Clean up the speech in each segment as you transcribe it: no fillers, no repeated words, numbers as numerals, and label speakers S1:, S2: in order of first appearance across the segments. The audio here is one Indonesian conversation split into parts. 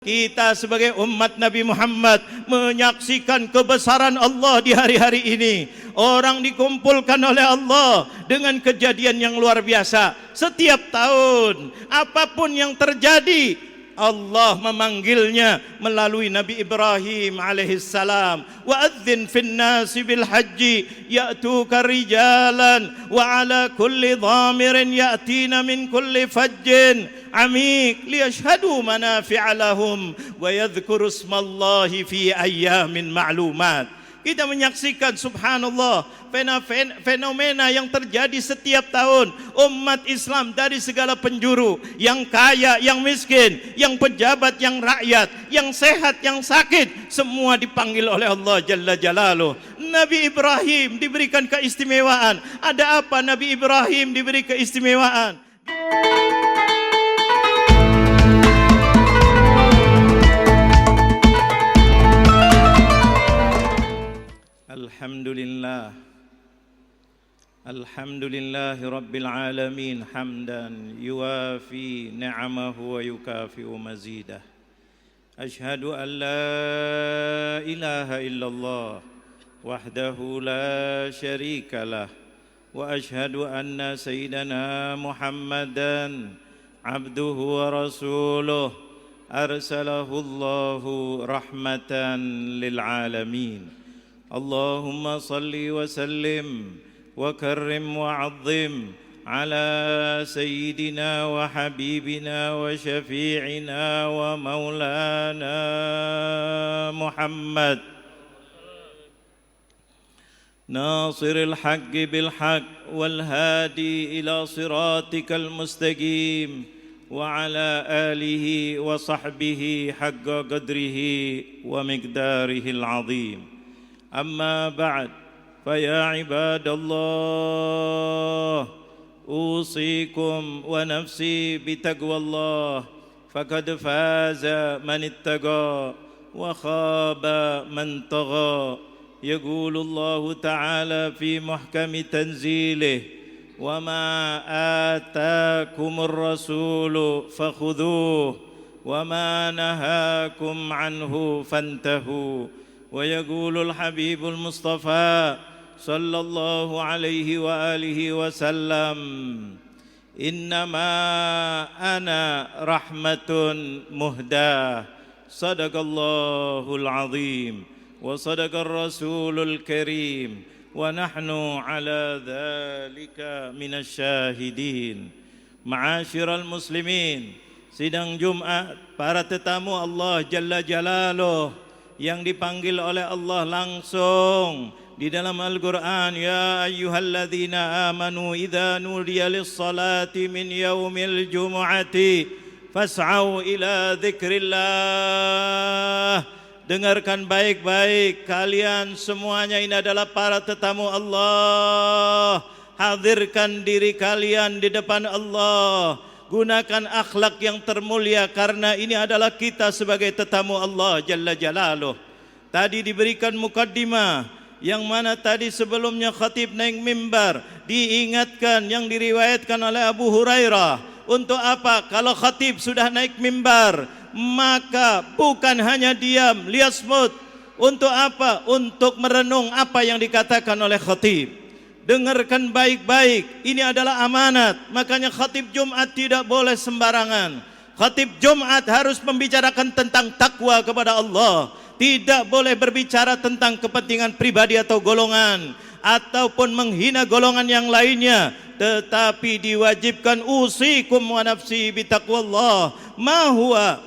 S1: Kita sebagai umat Nabi Muhammad menyaksikan kebesaran Allah di hari-hari ini. Orang dikumpulkan oleh Allah dengan kejadian yang luar biasa. Setiap tahun, apapun yang terjadi, Allah memanggilnya melalui Nabi Ibrahim alaihissalam. Wa adzin fin nasi bil haji ya'tuka rijalan wa ala kulli dhamirin ya'tina min kulli fajjin amik liyashhadu manafi'a lahum wa yadhkuru ismallahi fi ayyamin ma'lumat. Kita menyaksikan subhanallah fenomena yang terjadi setiap tahun. Umat Islam dari segala penjuru, yang kaya, yang miskin, yang pejabat, yang rakyat, yang sehat, yang sakit, semua dipanggil oleh Allah Jalla Jalaluh. Nabi Ibrahim diberikan keistimewaan. Ada apa Nabi Ibrahim diberi keistimewaan? Alhamdulillah, alhamdulillahi rabbil alamin, hamdan yuwafi ni'amahu wa yukafi'u mazidah. Ashhadu an la ilaha illallah wahdahu la syarika lah, wa ashhadu anna sayyidana Muhammadan abduhu wa rasuluh arsalahu Allahu rahmatan lil alamin. Allahumma salli wa sallim wa karrim wa azzim ala sayyidina wa habibina wa syafi'ina wa maulana Muhammad nasiril haqqi bil haqq wal hadi ila siratikal mustaqim wa ala alihi wa sahbihi haqqa qadrihi wa miqdarihil azim. أما بعد فيا عباد الله أوصيكم ونفسي بتقوى الله فقد فاز من اتقى وخاب من طغى. يقول الله تعالى في محكم تنزيله وما آتاكم الرسول فخذوه وما نهاكم عنه فانتهوا. ويقول الحبيب المصطفى صلى الله عليه وآله وسلم إنما أنا رحمة مهداة. صدق الله العظيم وصدق الرسول الكريم ونحن على ذلك من الشاهدين. معاشر المسلمين, sidang Jumat, para tetamu Allah Jalla Jalaluh yang dipanggil oleh Allah langsung di dalam Al-Quran. Ya ayyuhalladzina amanu idza nudiya lis-salati min yaumil jumu'ati fas'au ila dzikrillah. Dengarkan baik-baik kalian semuanya, ini adalah para tetamu Allah. Hadirkan diri kalian di depan Allah. Gunakan akhlak yang termulia karena ini adalah kita sebagai tetamu Allah Jalla Jalaluh. Tadi diberikan mukaddimah yang mana tadi sebelumnya khatib naik mimbar diingatkan yang diriwayatkan oleh Abu Hurairah. Untuk apa? Kalau khatib sudah naik mimbar maka bukan hanya diam liasmut. Untuk apa? Untuk merenung apa yang dikatakan oleh khatib. Dengarkan baik-baik, ini adalah amanat. Makanya khatib Jumat tidak boleh sembarangan. Khatib Jumat harus membicarakan tentang takwa kepada Allah. Tidak boleh berbicara tentang kepentingan pribadi atau golongan, ataupun menghina golongan yang lainnya. Tetapi diwajibkan usikum wa nafsi bitaqwallah. Ma huwa?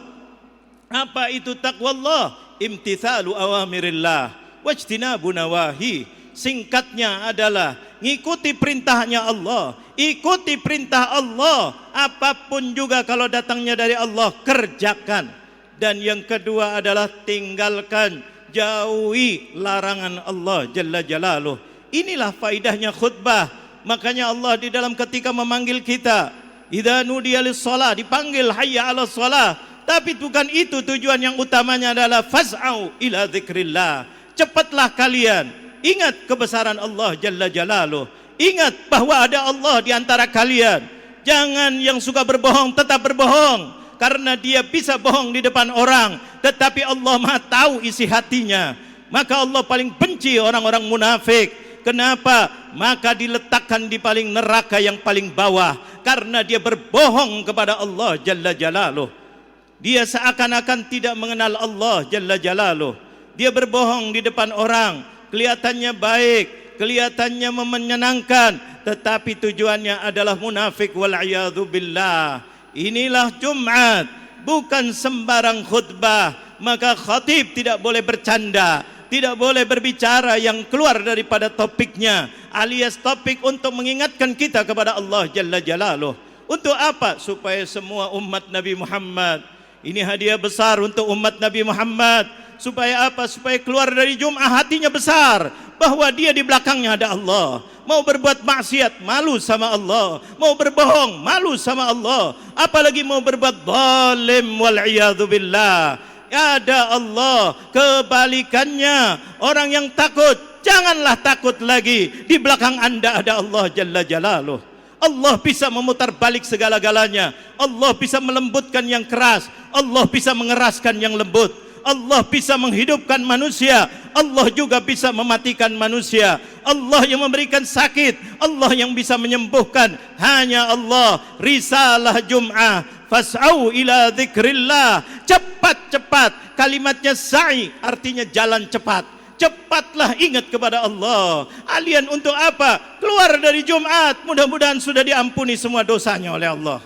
S1: Apa itu taqwallah? Imtithalu awamirillah wajtinabu nawahi. Singkatnya adalah ngikuti perintahnya Allah, ikuti perintah Allah, apapun juga kalau datangnya dari Allah kerjakan. Dan yang kedua adalah tinggalkan, jauhi larangan Allah Jalla Jalaluh. Inilah faidahnya khutbah. Makanya Allah di dalam ketika memanggil kita, idza nudiya lis-shalah, dipanggil hayya 'alas shalah. Tapi bukan itu tujuan yang utamanya, adalah fas'au ila dzikrillah. Cepatlah kalian ingat kebesaran Allah Jalla Jalaluh. Ingat bahwa ada Allah di antara kalian. Jangan yang suka berbohong tetap berbohong. karena dia bisa bohong di depan orang, tetapi Allah Maha tahu isi hatinya. Maka Allah paling benci orang-orang munafik. Kenapa? Maka diletakkan di paling neraka yang paling bawah, karena dia berbohong kepada Allah Jalla Jalaluh. Dia seakan-akan tidak mengenal Allah Jalla Jalaluh. Dia berbohong di depan orang, kelihatannya baik, kelihatannya menyenangkan, tetapi tujuannya adalah munafik, wal'iyadzu billah. Inilah Jumat, bukan sembarang khutbah. Maka khatib tidak boleh bercanda, tidak boleh berbicara yang keluar daripada topiknya, alias topik untuk mengingatkan kita kepada Allah Jalla Jalaluh. Untuk apa? Supaya semua umat Nabi Muhammad, ini hadiah besar untuk umat Nabi Muhammad. Supaya apa? Supaya keluar dari Jum'ah hatinya besar, bahwa dia di belakangnya ada Allah. Mau berbuat maksiat, malu sama Allah. Mau berbohong, malu sama Allah. Apalagi mau berbuat zalim, wal'iyadzu billah. Ada Allah. Kebalikannya, orang yang takut, janganlah takut lagi. Di belakang anda ada Allah Jalla Jalaluh. Allah bisa memutar balik segala-galanya. Allah bisa melembutkan yang keras, Allah bisa mengeraskan yang lembut. Allah bisa menghidupkan manusia, Allah juga bisa mematikan manusia. Allah yang memberikan sakit, Allah yang bisa menyembuhkan. Hanya Allah. Risalah Jum'ah, fas'au ila dzikrillah. Cepat-cepat, kalimatnya sa'i, artinya jalan cepat. Cepatlah ingat kepada Allah. Kalian untuk apa? Keluar dari Jumat, mudah-mudahan sudah diampuni semua dosanya oleh Allah.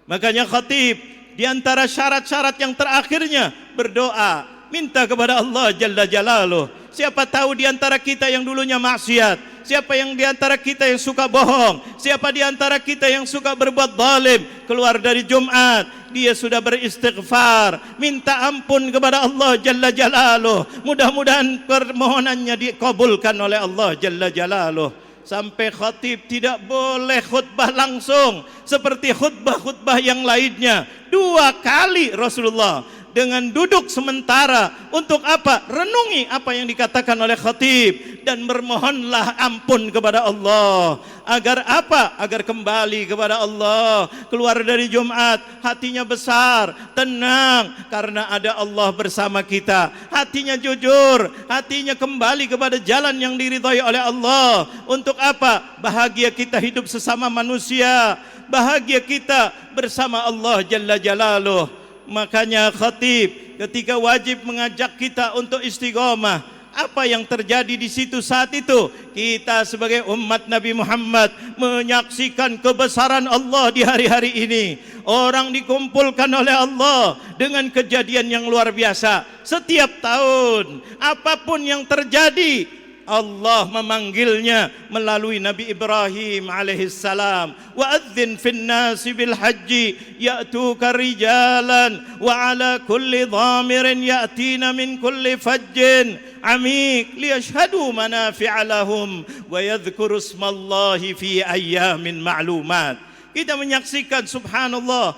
S1: Makanya khatib, di antara syarat-syarat yang terakhirnya berdoa, minta kepada Allah Jalla Jalaluh. Siapa tahu di antara kita yang dulunya maksiat, siapa yang di antara kita yang suka bohong, siapa di antara kita yang suka berbuat zalim, keluar dari Jumat, dia sudah beristighfar, minta ampun kepada Allah Jalla Jalaluh. Mudah-mudahan permohonannya dikabulkan oleh Allah Jalla Jalaluh. Sampai khatib tidak boleh khutbah langsung seperti khutbah-khutbah yang lainnya. 2 kali Rasulullah dengan duduk sementara. Untuk apa? Renungi apa yang dikatakan oleh khatib dan bermohonlah ampun kepada Allah. Agar apa? Agar kembali kepada Allah. Keluar dari Jumat hatinya besar, tenang, karena ada Allah bersama kita. Hatinya jujur, hatinya kembali kepada jalan yang diridhai oleh Allah. Untuk apa? Bahagia kita hidup sesama manusia, bahagia kita bersama Allah Jalla Jalaluh. Makanya khatib ketika wajib mengajak kita untuk istiqomah, apa yang terjadi di situ saat itu? Kita sebagai umat Nabi Muhammad menyaksikan kebesaran Allah di hari-hari ini. Orang dikumpulkan oleh Allah dengan kejadian yang luar biasa. Setiap tahun, apapun yang terjadi, Allah memanggilnya melalui Nabi Ibrahim alaihissalam. Wa adzin fin nasi bil haji ya'tuka rijalan wa ala kulli dhamirin ya'tina min kulli fajjin amik liyashhadu manafi'a lahum wa yadhkuru ismallahi fi ayyamin ma'lumat. Kita menyaksikan subhanallah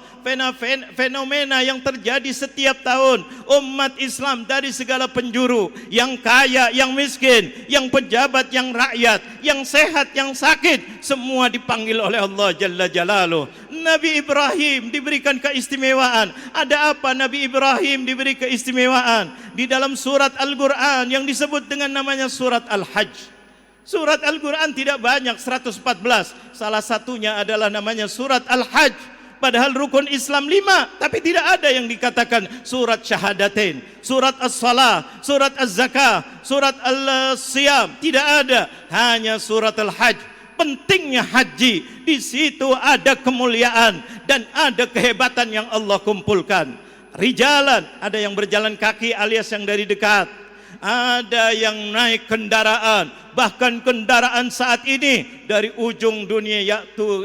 S1: fenomena yang terjadi setiap tahun. Umat Islam dari segala penjuru, yang kaya, yang miskin, yang pejabat, yang rakyat, yang sehat, yang sakit, semua dipanggil oleh Allah Jalla Jalaluh. Nabi Ibrahim diberikan keistimewaan. Ada apa Nabi Ibrahim diberi keistimewaan? Di dalam surat Al-Quran yang disebut dengan namanya surat Al-Hajj. Surat Al-Quran tidak banyak, 114. Salah satunya adalah namanya surat Al-Hajj. Padahal rukun Islam 5, tapi tidak ada yang dikatakan surat syahadatain, surat as-salah, surat az-zakah, surat al-siyam. Tidak ada, hanya surat Al-Hajj. Pentingnya haji, di situ ada kemuliaan dan ada kehebatan yang Allah kumpulkan. Rijalan, ada yang berjalan kaki alias yang dari dekat, ada yang naik kendaraan, bahkan kendaraan saat ini dari ujung dunia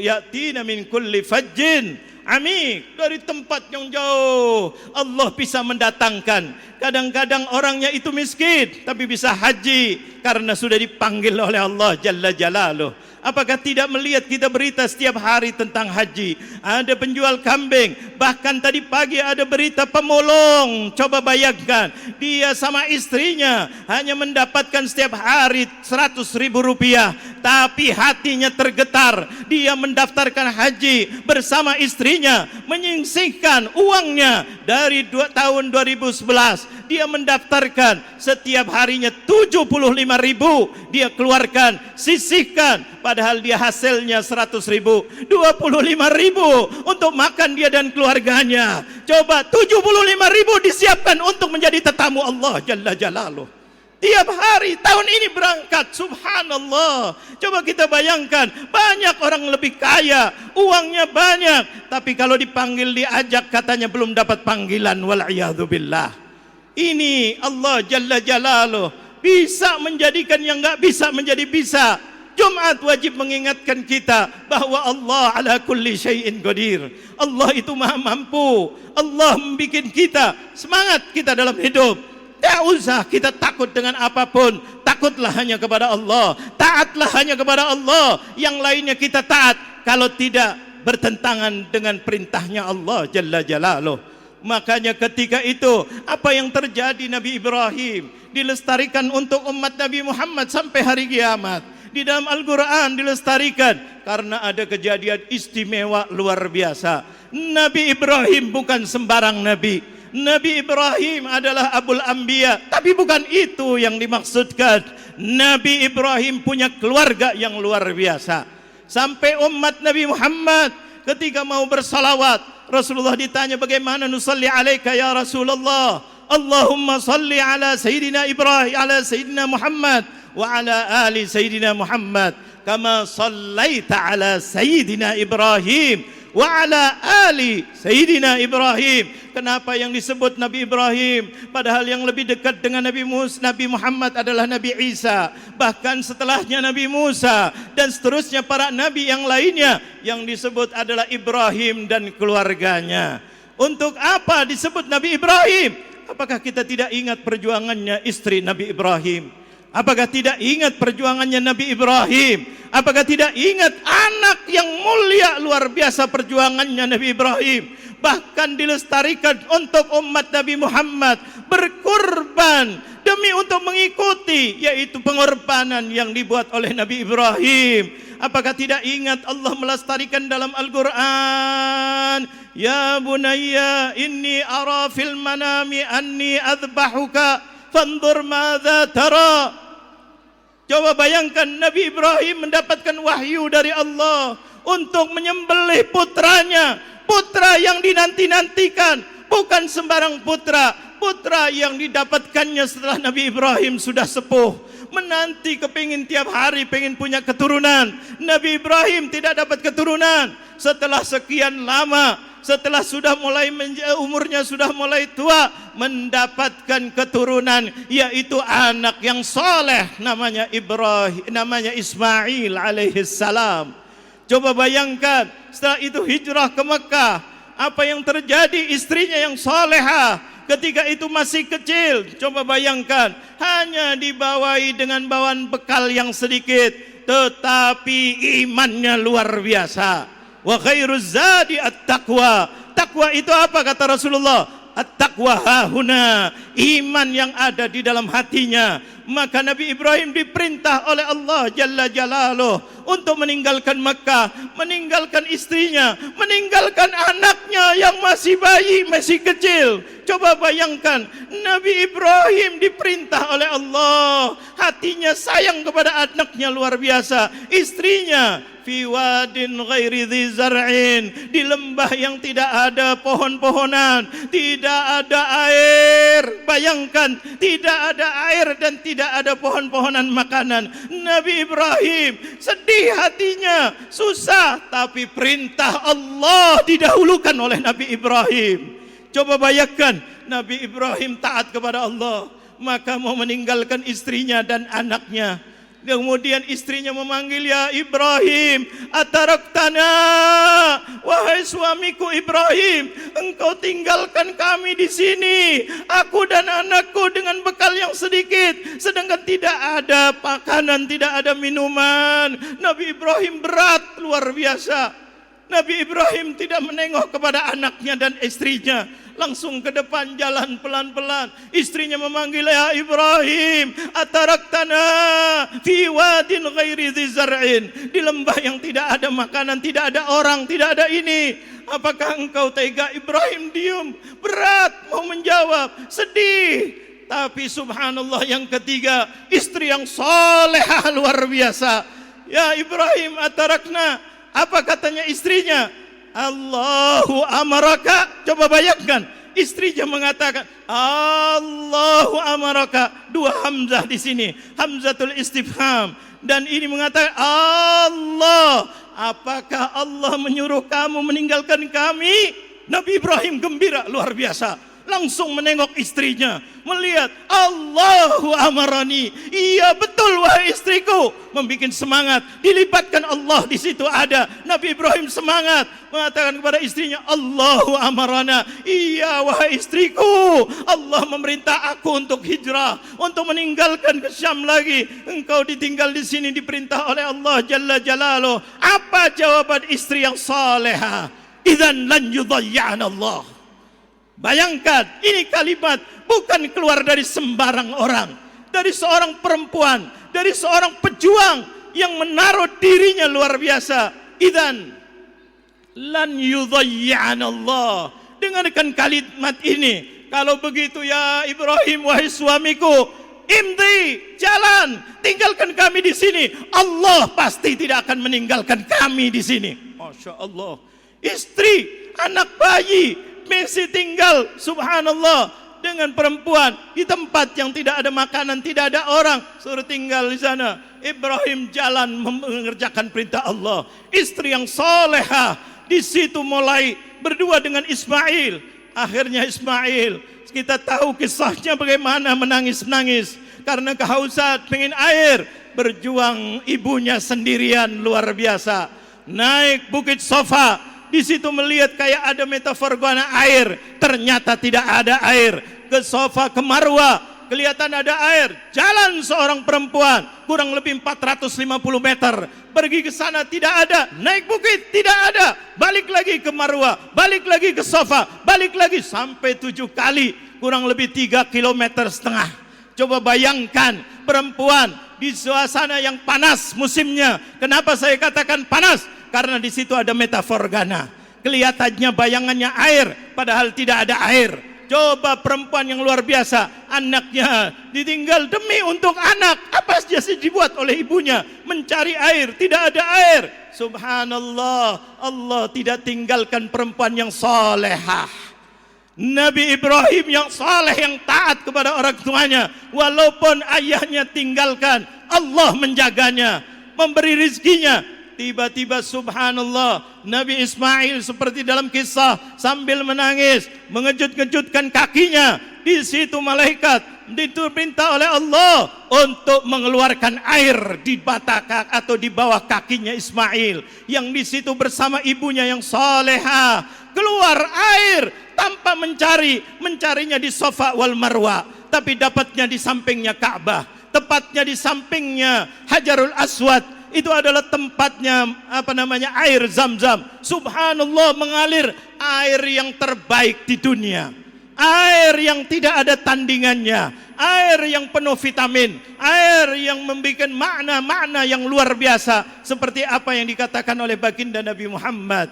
S1: yatina min kulli fajjin amik, dari tempat yang jauh Allah bisa mendatangkan. Kadang-kadang orangnya itu miskin tapi bisa haji karena sudah dipanggil oleh Allah Jalla Jalaluh. Apakah tidak melihat kita berita setiap hari tentang haji? Ada penjual kambing, bahkan tadi pagi ada berita pemulung. Coba bayangkan, dia sama istrinya hanya mendapatkan setiap hari 100.000 rupiah, tapi hatinya tergetar. Dia mendaftarkan haji bersama istrinya, menyisihkan uangnya dari tahun 2011. Dia mendaftarkan setiap harinya 75.000 dia keluarkan, sisihkan. Padahal dia hasilnya 100.000, 25.000 untuk makan dia dan keluarganya. Coba 75.000 disiapkan untuk menjadi tetamu Allah Jalla Jalaluh. Tiap hari, tahun ini berangkat, subhanallah. Coba kita bayangkan, banyak orang lebih kaya, uangnya banyak, tapi kalau dipanggil diajak katanya belum dapat panggilan, wal'iyadzubillah. Ini Allah Jalla Jalaluh bisa menjadikan yang enggak bisa menjadi bisa. Jumat wajib mengingatkan kita bahwa Allah ala kulli syai'in qadir. Allah itu maha mampu. Allah membuat kita semangat kita dalam hidup. Tak usah kita takut dengan apapun. Takutlah hanya kepada Allah. Taatlah hanya kepada Allah. Yang lainnya kita taat kalau tidak bertentangan dengan perintahnya Allah Jalla Jalaluh. Makanya ketika itu apa yang terjadi, Nabi Ibrahim dilestarikan untuk umat Nabi Muhammad sampai hari kiamat. Di dalam Al-Quran dilestarikan karena ada kejadian istimewa luar biasa. Nabi Ibrahim bukan sembarang nabi. Nabi Ibrahim adalah Abul Anbiya, tapi bukan itu yang dimaksudkan. Nabi Ibrahim punya keluarga yang luar biasa. Sampai umat Nabi Muhammad ketika mau bersalawat, Rasulullah ditanya bagaimana nusalli alaika ya Rasulullah. Allahumma salli ala Sayyidina Ibrahim, ala Sayyidina Muhammad wa ala ali Sayyidina Muhammad kama sallaita ala Sayyidina Ibrahim wa ala ali Sayyidina Ibrahim. Kenapa yang disebut Nabi Ibrahim? Padahal yang lebih dekat dengan Nabi Muhammad adalah Nabi Isa. Bahkan setelahnya Nabi Musa dan seterusnya para nabi yang lainnya, yang disebut adalah Ibrahim dan keluarganya. Untuk apa disebut Nabi Ibrahim? Apakah kita tidak ingat perjuangannya istri Nabi Ibrahim? Apakah tidak ingat perjuangannya Nabi Ibrahim? Apakah tidak ingat anak yang mulia luar biasa perjuangannya Nabi Ibrahim? Bahkan dilestarikan untuk umat Nabi Muhammad berkorban demi untuk mengikuti, yaitu pengorbanan yang dibuat oleh Nabi Ibrahim. Apakah tidak ingat Allah melestarikan dalam Al-Quran, ya bunayya inni ara fil manami anni adbahuka fandur madza tara. Coba bayangkan Nabi Ibrahim mendapatkan wahyu dari Allah untuk menyembelih putranya, putra yang dinanti-nantikan, bukan sembarang putra, putra yang didapatkannya setelah Nabi Ibrahim sudah sepuh, menanti kepingin tiap hari pengen punya keturunan. Nabi Ibrahim tidak dapat keturunan setelah sekian lama, setelah sudah mulai umurnya sudah mulai tua, mendapatkan keturunan, yaitu anak yang soleh namanya Ibrahim, namanya Ismail alaihissalam. Coba bayangkan setelah itu hijrah ke Mekah, apa yang terjadi? Istrinya yang soleha ketika itu masih kecil, coba bayangkan, hanya dibawahi dengan bawaan bekal yang sedikit, tetapi imannya luar biasa. Wa khairuz zadi at-taqwa. Takwa itu apa kata Rasulullah? At-taqwa hahuna, iman yang ada di dalam hatinya. Maka Nabi Ibrahim diperintah oleh Allah Jalla Jalaluh untuk meninggalkan Mekah, meninggalkan istrinya, meninggalkan anaknya yang masih bayi, masih kecil. Coba bayangkan, Nabi Ibrahim diperintah oleh Allah, hatinya sayang kepada anaknya luar biasa. Istrinya fi wadin ghairi dhi zar'in, di lembah yang tidak ada pohon-pohonan, tidak ada air. Bayangkan, tidak ada air dan tidak ada pohon-pohonan makanan. Nabi Ibrahim sedih hatinya, susah, tapi perintah Allah didahulukan oleh Nabi Ibrahim. Coba bayangkan, Nabi Ibrahim taat kepada Allah, maka mau meninggalkan istrinya dan anaknya. Kemudian istrinya memanggil, ya Ibrahim, ataraktana, wahai suamiku Ibrahim, engkau tinggalkan kami di sini, aku dan anakku dengan bekal yang sedikit, sedangkan tidak ada makanan, tidak ada minuman. Nabi Ibrahim berat luar biasa. Nabi Ibrahim tidak menengok kepada anaknya dan istrinya, langsung ke depan jalan pelan-pelan. Istrinya memanggil, ya Ibrahim, ataraktana fi wadin ghairi dzi zar'in, di lembah yang tidak ada makanan, tidak ada orang, tidak ada ini. Apakah engkau tega? Ibrahim diam, berat mau menjawab, sedih. Tapi subhanallah, yang ketiga, istri yang salehah luar biasa. Ya Ibrahim, atarakna. Apa katanya istrinya? Allahu amaraka. Coba bayangkan, istrinya mengatakan Allahu amaraka. Dua hamzah di sini, hamzatul istifham, dan ini mengatakan Allah. Apakah Allah menyuruh kamu meninggalkan kami? Nabi Ibrahim gembira luar biasa. Langsung menengok istrinya, melihat Allahu amarani. Iya betul wahai istriku, membikin semangat. Dilibatkan Allah di situ ada. Nabi Ibrahim semangat mengatakan kepada istrinya, Allahu amarana. Iya wahai istriku, Allah memerintah aku untuk hijrah, untuk meninggalkan ke Syam lagi. Engkau ditinggal di sini diperintah oleh Allah Jalla Jalaluh. Apa jawaban istri yang salehah? Idzan lan yudhayya'ana Allah. Bayangkan, ini kalimat bukan keluar dari sembarang orang, dari seorang perempuan, dari seorang pejuang yang menaruh dirinya luar biasa. Idzan lan yudhayya'ana Allah. Dengarkan kalimat ini. Kalau begitu ya Ibrahim, wahai suamiku, imdi, jalan, tinggalkan kami di sini. Allah pasti tidak akan meninggalkan kami di sini. Masya Allah. Istri, anak bayi masih tinggal, subhanallah, dengan perempuan di tempat yang tidak ada makanan, tidak ada orang, suruh tinggal di sana. Ibrahim jalan mengerjakan perintah Allah. Istri yang salehah di situ mulai berdua dengan Ismail. Akhirnya Ismail, kita tahu kisahnya bagaimana menangis-nangis karena kehausan, pengen air. Berjuang ibunya sendirian luar biasa. Naik bukit Safa. Di situ melihat kayak ada metafor guna air, ternyata tidak ada air. Ke Safa, ke Marwa, kelihatan ada air. Jalan seorang perempuan kurang lebih 450 meter, pergi ke sana tidak ada. Naik bukit tidak ada, balik lagi ke Marwa, balik lagi ke Safa, balik lagi sampai 7 kali, kurang lebih 3,5 km. Coba bayangkan perempuan di suasana yang panas musimnya. Kenapa saya katakan panas? Karena di situ ada metafor gana. Kelihatannya bayangannya air, padahal tidak ada air. Coba perempuan yang luar biasa, anaknya ditinggal demi untuk anak. Apa saja dibuat oleh ibunya, mencari air, tidak ada air. Subhanallah, Allah tidak tinggalkan perempuan yang salehah. Nabi Ibrahim yang saleh, yang taat kepada orang tuanya, walaupun ayahnya tinggalkan, Allah menjaganya, memberi rizkinya. Tiba-tiba subhanallah, Nabi Ismail seperti dalam kisah sambil menangis, mengejut-ngejutkan kakinya. Di situ malaikat diperintah oleh Allah untuk mengeluarkan air di batang atau di bawah kakinya Ismail, yang di situ bersama ibunya yang salehah. Keluar air tanpa mencarinya di Safa wal Marwa, tapi dapatnya di sampingnya Ka'bah, tepatnya di sampingnya Hajarul Aswad. Itu adalah tempatnya air Zam-Zam. Subhanallah, mengalir air yang terbaik di dunia, air yang tidak ada tandingannya, air yang penuh vitamin, air yang membuat makna-makna yang luar biasa, seperti apa yang dikatakan oleh baginda Nabi Muhammad,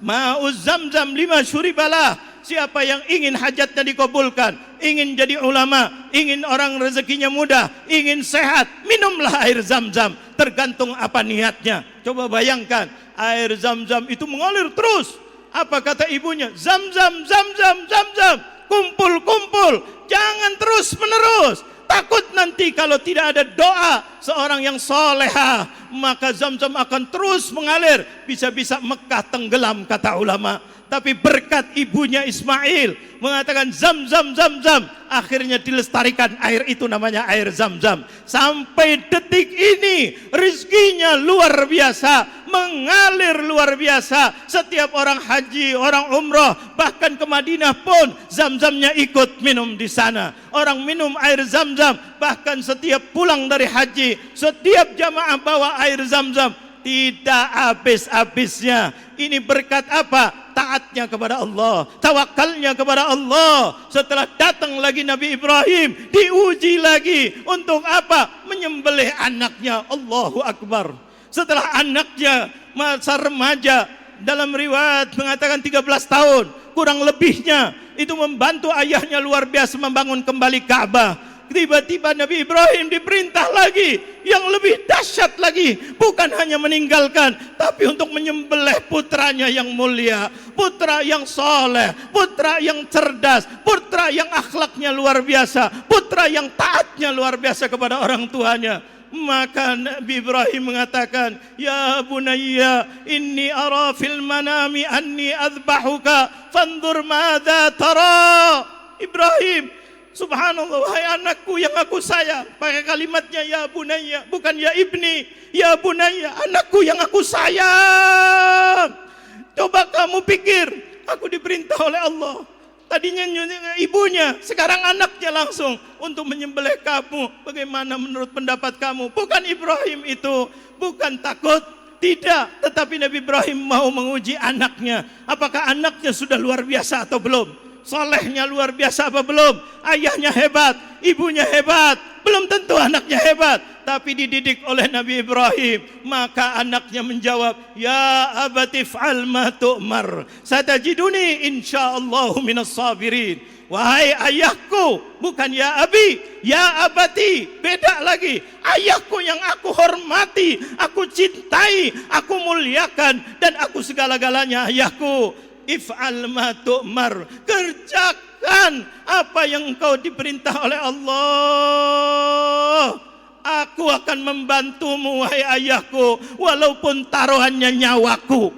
S1: Ma'uz Zam-Zam lima syuribalah. Siapa yang ingin hajatnya dikabulkan, ingin jadi ulama, ingin orang rezekinya mudah, ingin sehat, minumlah air Zam-Zam. Tergantung apa niatnya. Coba bayangkan, air Zam-Zam itu mengalir terus. Apa kata ibunya? Zam-Zam, Zam-Zam, Zam-Zam. Kumpul, kumpul. Jangan terus menerus. Takut nanti kalau tidak ada doa seorang yang salehah, maka Zam-Zam akan terus mengalir. Bisa-bisa Mekah tenggelam, kata ulama. tapi berkat ibunya Ismail mengatakan zam zam zam zam, akhirnya dilestarikan air itu, namanya air zam-zam. Sampai detik ini rizkinya luar biasa, mengalir luar biasa. Setiap orang haji, orang umroh, bahkan ke Madinah pun zam-zamnya ikut minum di sana. Orang minum air zam-zam, bahkan setiap pulang dari haji, setiap jamaah bawa air zam-zam, tidak habis-habisnya. Ini berkat apa? Taatnya kepada Allah, tawakalnya kepada Allah. Setelah datang lagi Nabi Ibrahim, diuji lagi untuk apa? Menyembelih anaknya. Allahu Akbar. Setelah anaknya masa remaja, dalam riwayat mengatakan 13 tahun kurang lebihnya, itu membantu ayahnya luar biasa membangun kembali Ka'bah. Tiba-tiba Nabi Ibrahim diperintah lagi yang lebih dahsyat lagi, bukan hanya meninggalkan, tapi untuk menyembelih putranya yang mulia, putra yang soleh, putra yang cerdas, putra yang akhlaknya luar biasa, putra yang taatnya luar biasa kepada orang tuanya. Maka Nabi Ibrahim mengatakan, ya bunayya inni ara fil manami anni adbahuka fanzur madza tara. Ibrahim, subhanallah, wahai anakku yang aku sayang. Pakai kalimatnya ya bunayya, bukan ya ibni. Ya bunayya, anakku yang aku sayang. Coba kamu pikir, aku diperintah oleh Allah. Tadinya ibunya, sekarang anaknya langsung untuk menyembelih kamu. Bagaimana menurut pendapat kamu? Bukan Ibrahim itu, bukan takut, tidak. Tetapi Nabi Ibrahim mau menguji anaknya. Apakah anaknya sudah luar biasa atau belum? Solehnya luar biasa apa belum? Ayahnya hebat, ibunya hebat, belum tentu anaknya hebat, tapi dididik oleh Nabi Ibrahim. Maka anaknya menjawab, ya abati fa'al ma tu'mar satajiduni insyaallahu minas sabirin. Wahai ayahku, bukan ya abi, ya abati, beda lagi. Ayahku yang aku hormati, aku cintai, aku muliakan, dan aku segala-galanya ayahku. If'al ma tu'mar, kerjakan apa yang engkau diperintah oleh Allah. Aku akan membantumu wahai ayahku, walaupun taruhannya nyawaku.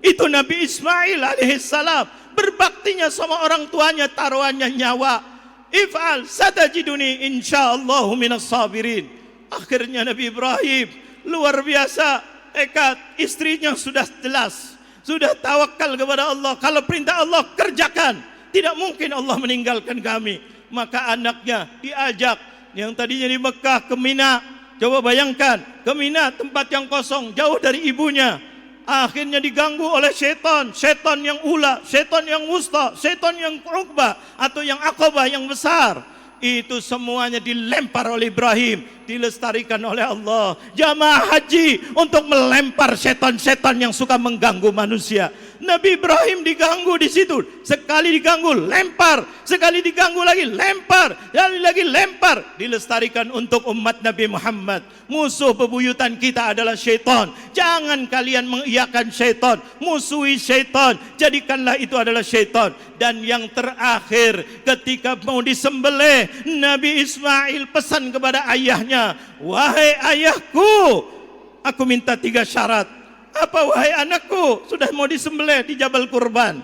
S1: Itu Nabi Ismail alaihissalam, berbaktinya sama orang tuanya, taruhannya nyawa. If'al satajiduni insyaallahu minas sabirin. Akhirnya Nabi Ibrahim luar biasa, tekad, istrinya sudah jelas, sudah tawakal kepada Allah. Kalau perintah Allah kerjakan, tidak mungkin Allah meninggalkan kami. Maka anaknya diajak, yang tadinya di Mekah ke Mina. Coba bayangkan, ke Mina tempat yang kosong, jauh dari ibunya. Akhirnya diganggu oleh setan, setan yang ula, setan yang wusta, setan yang Uqbah, atau yang Aqabah yang besar. Itu semuanya dilempar oleh Ibrahim, dilestarikan oleh Allah. Jamaah haji untuk melempar setan-setan yang suka mengganggu manusia. Nabi Ibrahim diganggu di situ, sekali diganggu lempar, sekali diganggu lagi lempar, sekali lagi lempar, dilestarikan untuk umat Nabi Muhammad. Musuh bebuyutan kita adalah syaitan. Jangan kalian mengiyakan syaitan, musuhi syaitan, jadikanlah itu adalah syaitan. Dan yang terakhir, ketika mau disembelih, Nabi Ismail pesan kepada ayahnya, wahai ayahku, aku minta 3 syarat. Apa wahai anakku? Sudah mau disembelih di Jabal Kurban,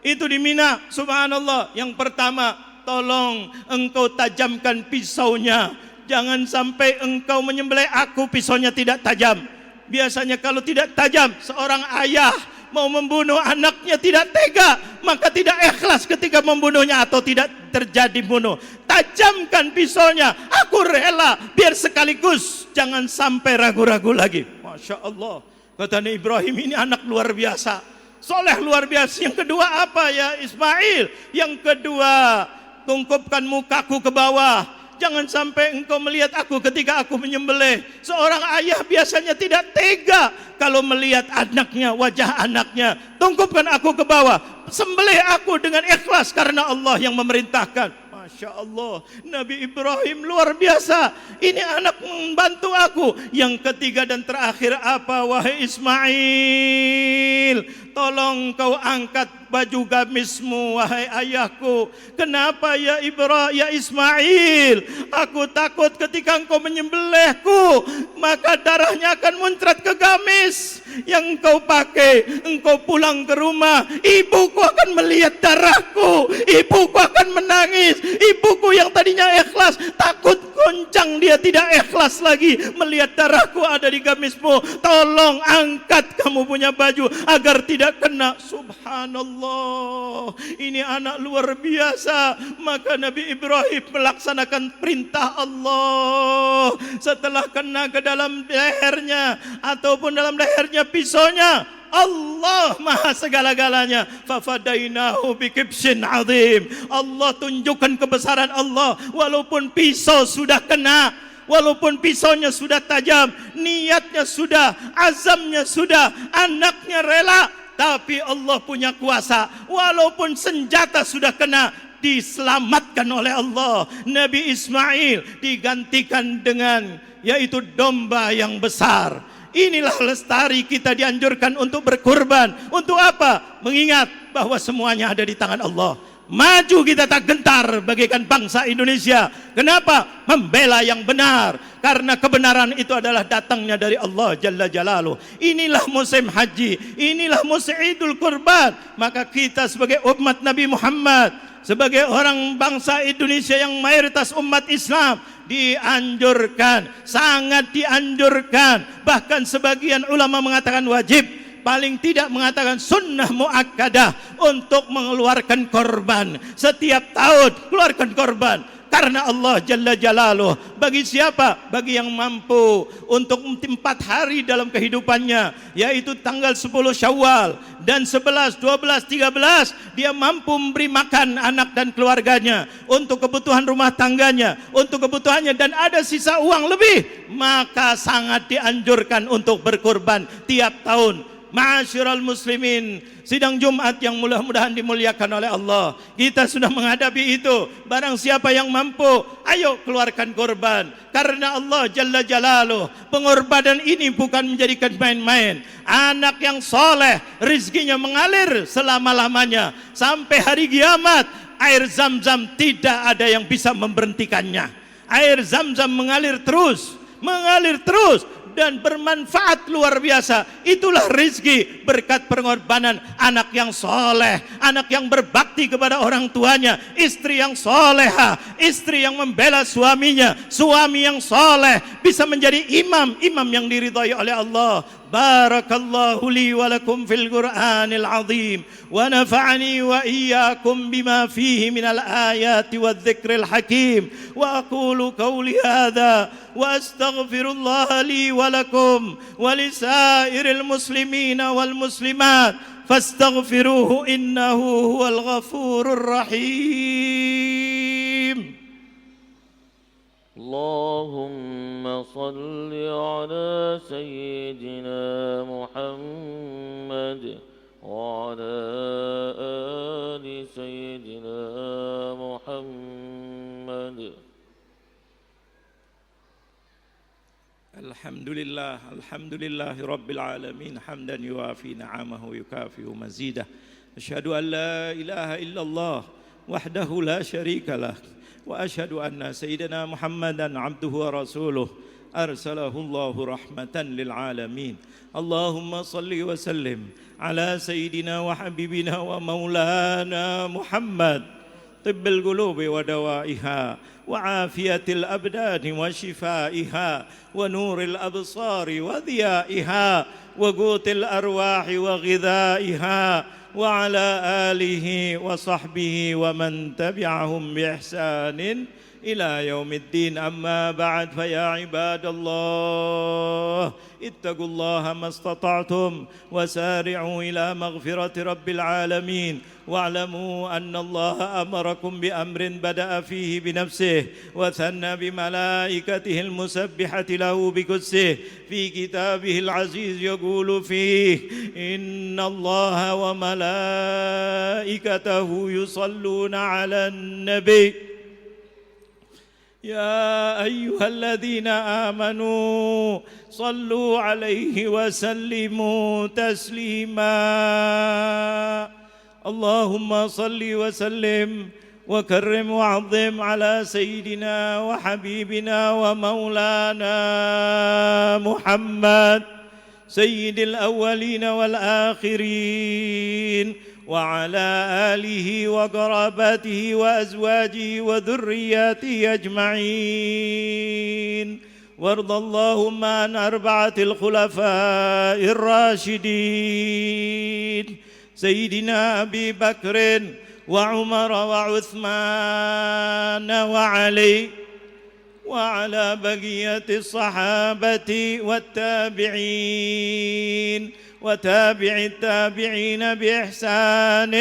S1: itu di Mina. Subhanallah. Yang pertama, tolong engkau tajamkan pisaunya. Jangan sampai engkau menyembelih aku pisaunya tidak tajam. Biasanya kalau tidak tajam, seorang ayah mau membunuh anaknya tidak tega, maka tidak ikhlas ketika membunuhnya atau tidak terjadi bunuh. Tajamkan pisaunya, aku rela biar sekaligus, jangan sampai ragu-ragu lagi. Masya Allah. Kata Nabi Ibrahim, ini anak luar biasa, soleh luar biasa. Yang kedua apa ya Ismail? Yang kedua, tungkupkan mukaku ke bawah. Jangan sampai engkau melihat aku ketika aku menyembelih. Seorang ayah biasanya tidak tega kalau melihat anaknya, wajah anaknya. Tungkupkan aku ke bawah, sembelih aku dengan ikhlas karena Allah yang memerintahkan. Masya Allah, Nabi Ibrahim luar biasa. Ini anak membantu aku. Yang ketiga dan terakhir apa wahai Ismail? Tolong kau angkat baju gamismu wahai ayahku. Kenapa ya Ismail? Aku takut ketika engkau menyembelihku, maka darahnya akan muncrat ke gamis. yang engkau pakai. Engkau pulang ke rumah, ibuku akan melihat darahku, ibuku akan menangis. Ibuku yang tadinya ikhlas, takut goncang dia tidak ikhlas lagi melihat darahku ada di gamismu. Tolong angkat kamu punya baju agar tidak kena. Subhanallah, ini anak luar biasa. Maka Nabi Ibrahim melaksanakan perintah Allah. Setelah kena ke dalam lehernya ataupun dalam lehernya pisaunya, Allah maha segala-galanya. Fafadainahu bikibshin azim. Allah tunjukkan kebesaran Allah. Walaupun pisau sudah kena, walaupun pisaunya sudah tajam, niatnya sudah, azamnya sudah, anaknya rela, tapi Allah punya kuasa. Walaupun senjata sudah kena, diselamatkan oleh Allah. Nabi Ismail digantikan dengan yaitu domba yang besar. Inilah lestari kita dianjurkan untuk berkurban. Untuk apa? Mengingat bahwa semuanya ada di tangan Allah. Maju kita tak gentar bagaikan bangsa Indonesia. Kenapa? Membela yang benar. Karena kebenaran itu adalah datangnya dari Allah Jalla Jalaluh. Inilah musim haji, inilah musim Idul Kurban. Maka kita sebagai umat Nabi Muhammad, sebagai orang bangsa Indonesia yang mayoritas umat Islam, dianjurkan, sangat dianjurkan. Bahkan sebagian ulama mengatakan wajib, paling tidak mengatakan sunnah muakkadah untuk mengeluarkan korban. Setiap tahun keluarkan korban karena Allah Jalla Jalaluh. Bagi siapa? Bagi yang mampu untuk 4 hari dalam kehidupannya, yaitu tanggal 10 Syawal dan 11, 12, 13, dia mampu memberi makan anak dan keluarganya, untuk kebutuhan rumah tangganya, untuk kebutuhannya, dan ada sisa uang lebih, maka sangat dianjurkan untuk berkorban tiap tahun. Ma'asyiral muslimin, sidang Jumat yang mudah-mudahan dimuliakan oleh Allah, kita sudah menghadapi itu. Barang siapa yang mampu, ayo keluarkan korban. Karena Allah Jalla Jalaluh, pengorbanan ini bukan menjadikan main-main. Anak yang soleh, rizkinya mengalir selama-lamanya. Sampai hari kiamat, air Zam-Zam tidak ada yang bisa memberhentikannya. Air Zam-Zam mengalir terus, dan bermanfaat luar biasa. Itulah rizki berkat pengorbanan anak yang soleh, anak yang berbakti kepada orang tuanya, istri yang soleha, istri yang membela suaminya, suami yang soleh, bisa menjadi imam yang diridhai oleh Allah. Barakallahu li wa lakum fil Qur'anil azim wa nafa'ani wa iyyakum bima fihi minal ayati wadh-dhikril hakim wa aqulu qawli hadha wa astaghfirullah li wa lakum wa lisairil muslimina wal muslimat fastaghfiruhu innahu huwal ghafurur rahim.
S2: اللهم صل على سيدنا محمد وعلى آل سيدنا محمد.
S1: Alhamdulillah Rabbil Alamin, hamdan yuafi na'amahu yukafi mazidah. Asyhadu an la ilaha illallah wahdahu la syarika lah, wa asyhadu anna sayyidina Muhammadan abduhu wa rasuluh arsalahu Allahu rahmatan lil alamin. Allahumma salli wa sallim ala sayyidina wa habibina wa maulana Muhammad, tibbil qulubi wa dawaiha wa afiyatil abdani wa shifaiha wa nuril absari wa dhiyaiha wa qutil arwahi wa ghidhaiha wa ala alihi wa sahbihi wa man tabi'ahum bi ihsanin ila yaumiddin. Amma ba'd, fa ya ibadallah ittaqullaha mastata'tum wa sari'u ila maghfirati rabbil alamin wa'lamu anna allaha amarakum bi amrin bada'a fihi bi nafsihi wa thanna bi malaikatihi al-musabbihati lahu bi qudsih fi kitabihi al-aziz yaqulu fihi inna allaha wa malaikatahu yusalluna 'alan nabi يا أيها الذين آمنوا صلوا عليه وسلموا تسليما. اللهم صل وسلم وكرم وعظم على سيدنا وحبيبنا ومولانا محمد سيد الأولين والآخرين وعلى آله وقراباته وأزواجه وذرياته أجمعين وارض اللهم عن أربعة الخلفاء الراشدين سيدنا أبي بكر وعمر وعثمان وعلي وعلى بقية الصحابة والتابعين وتابع التابعين بإحسان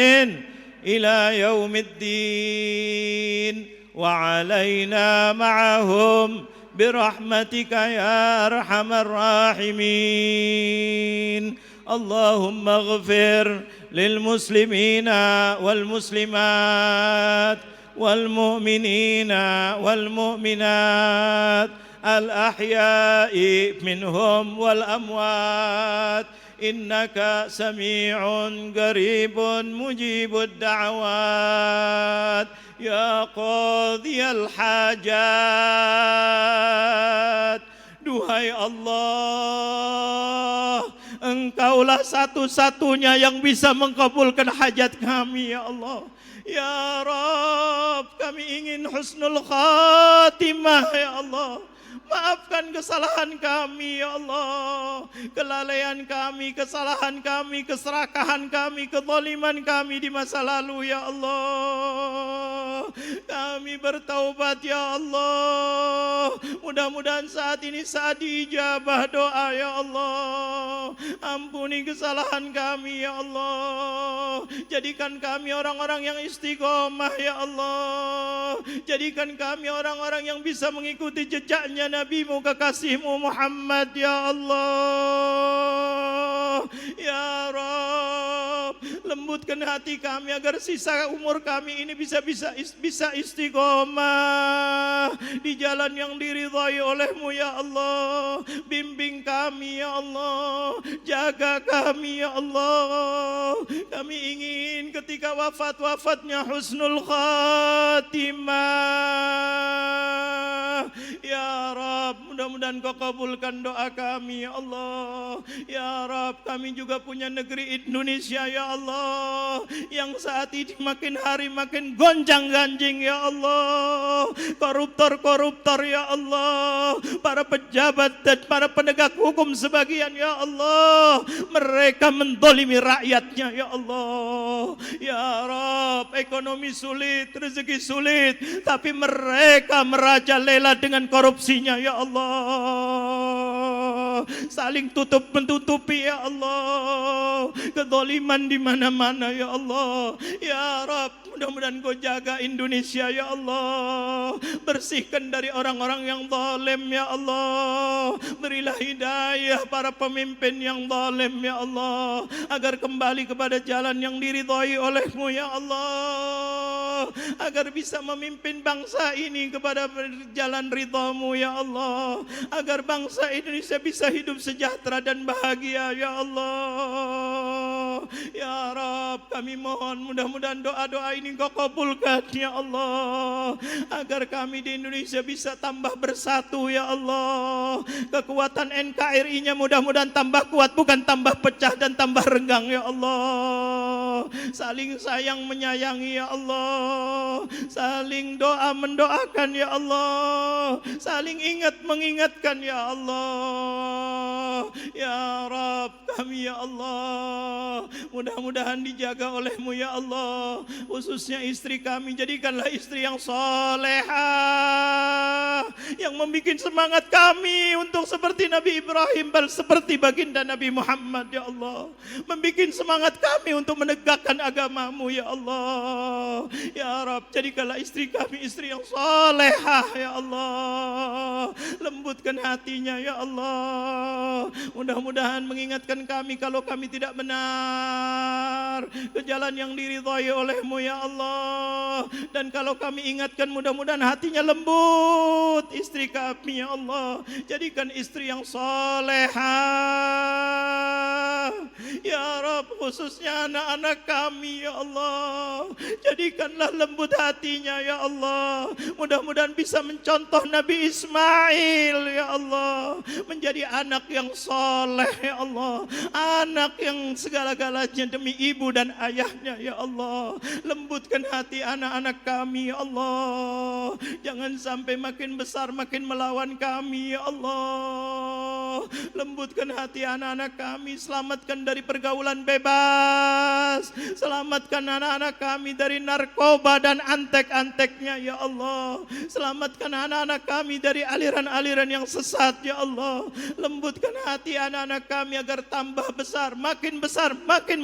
S1: إلى يوم الدين وعلينا معهم برحمتك يا أرحم الراحمين. اللهم اغفر للمسلمين والمسلمات والمؤمنين والمؤمنات الأحياء منهم والأموات إنك سميع قريب مجيب الدعوات يا قاضي الحاجات. Duhai Allah, Engkaulah satu-satunya yang bisa mengabulkan hajat kami ya Allah. Ya Rabb, kami ingin husnul khatimah ya Allah. Maafkan kesalahan kami ya Allah, kelalaian kami, kesalahan kami, keserakahan kami, kezaliman kami di masa lalu ya Allah. Kami bertaubat ya Allah. Mudah-mudahan saat ini saat diijabah doa ya Allah. Ampuni kesalahan kami ya Allah. Jadikan kami orang-orang yang istiqomah ya Allah. Jadikan kami orang-orang yang bisa mengikuti jejaknya Nabi-Mu kekasih-Mu Muhammad ya Allah. Ya Rabb, lembutkan hati kami agar sisa umur kami ini bisa istiqomah di jalan yang diridhai oleh-Mu ya Allah. Bimbing kami ya Allah, jaga kami ya Allah. Kami ingin ketika wafatnya husnul khatimah ya Rabb. Mudah-mudahan Kau kabulkan doa kami ya Allah. Ya Rabb, kami juga punya negeri Indonesia ya Allah, yang saat ini makin hari makin gonjang-ganjing ya Allah. Koruptor-koruptor ya Allah, para pejabat dan para penegak hukum sebagian ya Allah, mereka mendolimi rakyatnya ya Allah. Ya Rabb, ekonomi sulit, rezeki sulit, tapi mereka merajalela dengan korupsinya ya Allah. Saling tutup-menutupi ya Allah, kezaliman di mana-mana ya Allah. Ya Rabb, mudah-mudahan Kau jaga Indonesia ya Allah. Bersihkan dari orang-orang yang zalim ya Allah. Berilah hidayah para pemimpin yang zalim ya Allah, agar kembali kepada jalan yang diridhai oleh-Mu ya Allah, agar bisa memimpin bangsa ini kepada jalan ridha-Mu ya Allah, agar bangsa Indonesia bisa hidup sejahtera dan bahagia ya Allah. Ya Rabb, kami mohon mudah-mudahan doa-doa ini Kau kabulkan ya Allah, agar kami di Indonesia bisa tambah bersatu ya Allah. Kekuatan NKRI-nya mudah-mudahan tambah kuat, bukan tambah pecah dan tambah renggang ya Allah. Saling sayang menyayangi ya Allah, saling doa mendoakan ya Allah, saling ingat mengingatkan ya Allah. Ya Rabb, kami ya Allah, mudah-mudahan dijaga oleh-Mu ya Allah. Khususnya istri kami, jadikanlah istri yang solehah, yang membuat semangat kami untuk seperti Nabi Ibrahim, seperti baginda Nabi Muhammad ya Allah. Membuat semangat kami untuk menegakkan agama-Mu ya Allah. Ya Rabb, jadikanlah istri kami istri yang solehah ya Allah. Lembutkan hatinya ya Allah. Mudah-mudahan mengingatkan kami kalau kami tidak benar ke jalan yang diridhai oleh-Mu ya Allah. Dan kalau kami ingatkan, mudah-mudahan hatinya lembut istri kami ya Allah. Jadikan istri yang solehah, Ya Rabb, khususnya anak-anak kami ya Allah, jadikanlah lembut hatinya ya Allah. Mudah-mudahan bisa mencontoh Nabi Ismail ya Allah, menjadi anak yang soleh ya Allah, anak yang segala-galanya demi ibu dan ayahnya ya Allah. Lembutkan hati anak-anak kami ya Allah, jangan sampai makin besar makin melawan kami ya Allah. Lembutkan hati anak-anak kami, selamatkan dari pergaulan bebas, selamatkan anak-anak kami dari narkoba dan antek-anteknya ya Allah. Selamatkan anak-anak kami dari aliran-aliran yang sesat ya Allah. Lembutkan hati anak-anak kami agar tambah besar, makin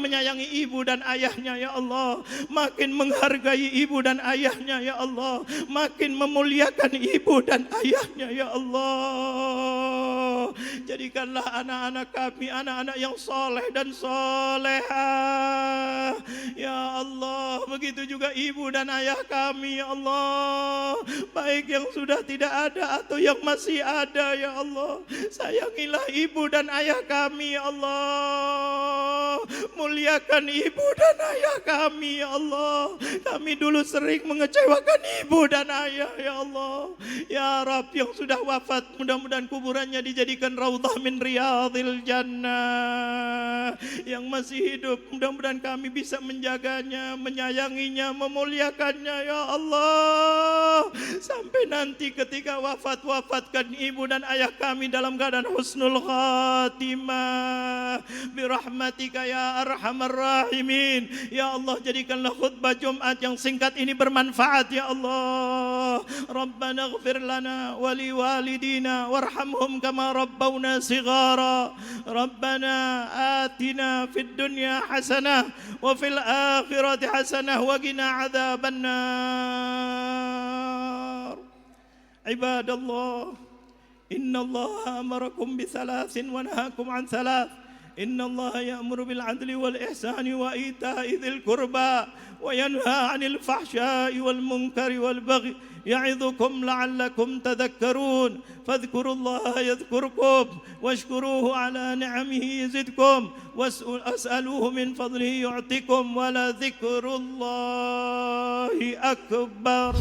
S1: menyayangi ibu dan ayahnya ya Allah, makin menghargai ibu dan ayahnya ya Allah, makin memuliakan ibu dan ayahnya ya Allah. Jadikanlah anak-anak kami anak-anak yang soleh dan solehah ya Allah. Begitu juga ibu dan ayah kami ya Allah, baik yang sudah tidak ada atau yang masih ada ya Allah. Sayangilah ibu dan ayah kami ya Allah, muliakan ibu dan ayah kami ya Allah. Kami dulu sering mengecewakan ibu dan ayah ya Allah. Ya Rabb, yang sudah wafat mudah-mudahan kuburannya dijadikan raudhah min riyadhil jannah. Yang masih hidup mudah-mudahan kami bisa menjaganya, menyayanginya, memuliakannya ya Allah. Sampai nanti ketika wafatkan ibu dan ayah kami dalam keadaan husnul khatimah birahmatika ya arhamar rahimin. Ya Allah, jadikanlah khutbah Jumat yang singkat ini bermanfaat ya Allah. Rabbana ighfir lana wa liwalidina warhamhum kama rabbawna sighara. Rabbana atina fid dunya hasanah wa fil akhirati hasanah wa qina adzabannar. Ibadallah, innallaha amarakum bithalathin wa nahakum an thalath. Innallaha ya'muru bil 'adli wal ihsani wa ita'i dzil qurba wa yanha 'anil fahsya'i wal munkari wal baghi ya'idzukum la'allakum tadhakkarun. Fadhkurullaha yadhkurkum washkuruhu 'ala ni'amihi yazidkum was'aluhu min fadlihi yu'tikum wa la dzikrullahi akbar.